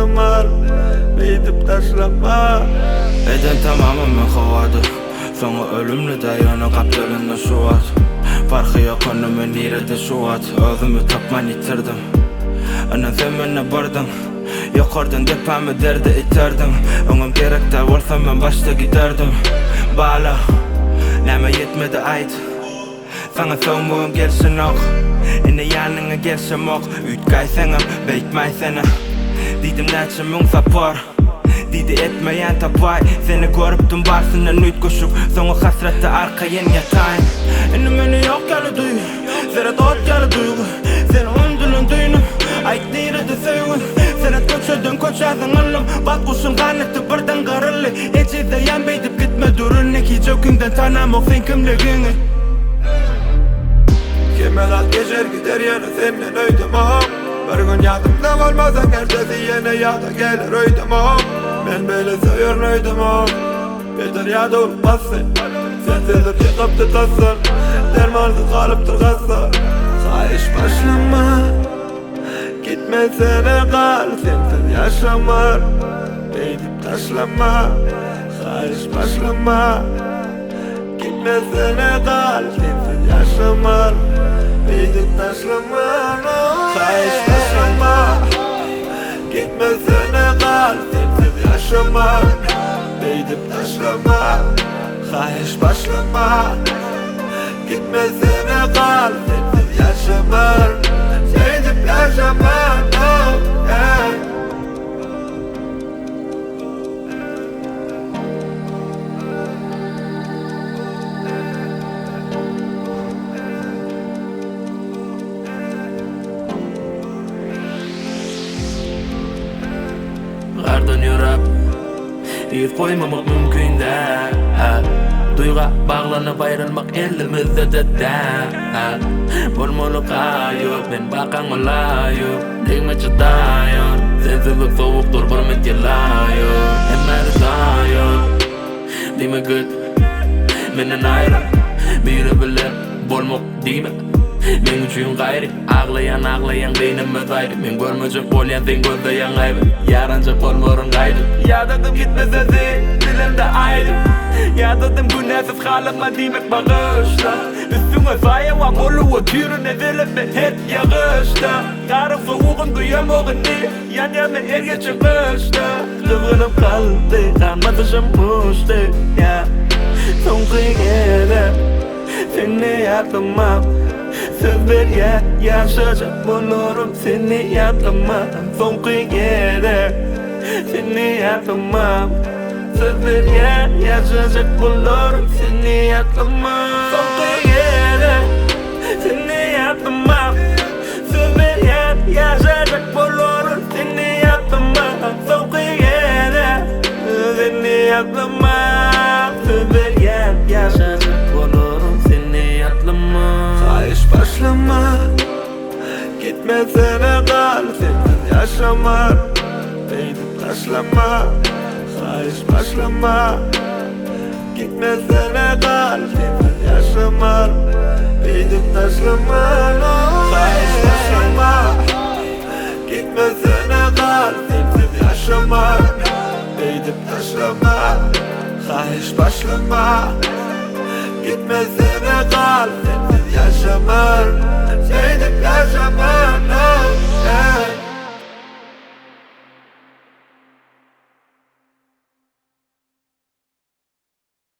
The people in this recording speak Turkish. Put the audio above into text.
yaşamar Beydip taşlama Eden tamamen havadır Sonra ölümlü dayanı kaptırında şu at Farkı yok önüme nirede şu at Özümü tapman yitirdim Anan sen bana bardın Yokordun depamı derdi iterdim Önüm gerekte olsa ben başta giderdim Bağla Neme yetmedi ait Sana savunduğum gelsin ok Yine yanına gelsem ok Ütkay senem, bekmay sene Didim neçim ün sapar Didi etmeyen tapay Seni görüptüm barsından üt koşup Sonra hasrette arkayen yatayım Önümünü yok yalı duyu Zeret ot yalı duygu Seni öndülün düğünüm Ayık nirede söğün Seret koçödün koçadın ıllım Bat kuşun kanıtı birden garıllı Eci de yan beydip gitme durun Neki çökünden tanamok sen kimliğini Kemelat geçer gider yana seninle öydüm ağam Bir gün yadımda kalmasan ertesi yine yada gelir öydüm ağam Ben böyle seviyorum öydüm ağam Beter yada olmazsın Sensizlik yıkıp tasın Dermansız kalıptır kassa Kayış başlama Gitmesene kal Sensiz yaşamar Beydip taşlama Kayış başlama Gitmesene kal Sensiz yaşamar Beydip taşlama Kayış başlama Gitmesene kal Sensiz yaşamar Beydip taşlama Kayış başlama Gitmesene kal Sensiz yaşamar Beydip yaşamar Kardan yorap Iz koymamak mümkün de Duyga bağlanıp ayrılmak elimizde de Bolmalı kayıp ben bakan olayım Değme çıtayım Sensizlik soğuktur bir yılayım Emmeri sayım Dime gıt Menden ayrı Biri bilir bolmak dime Men üçün gayri Ağlayan beynime zaydı Men görmeyecek olyan sen gözleyen gaybı Yarancak olmorun gaydı Yadadım gitmese sen dilimde ayrı Yadadım günahsız halıma demek bağışla Üstüme sayavam oluğu türüne dilimde hep yağışta Karık soğuğun duyamağın ne Yan yana erge çıkışta Kıvırıp kaldı kanmatışım kuştu Son kıyıda Seni yapamam Söz ver ya yaşayacak bulurum Seni yapamam Son kıyıda Seni yapamam Söz ver ya yaşayacak bulurum Seni yapamam Son kıyıda Seni yapamam Söz ver ya yaşayacak bulurum Seni yapamam Son kıyıda Seni yapamam Söz ver ya yaşayacak bulurum Seni yapamam Kayış başlama Gitmesene kal Sensiz yaşamar Beydip taşlama Kayış başlama Gitmesene kal Sensiz yaşamar Beydip taşlama Kayış başlama Gitmesene kal Sensiz yaşamar Beydip taşlama Kayış başlama Gitmesene kal Sensiz yaşamar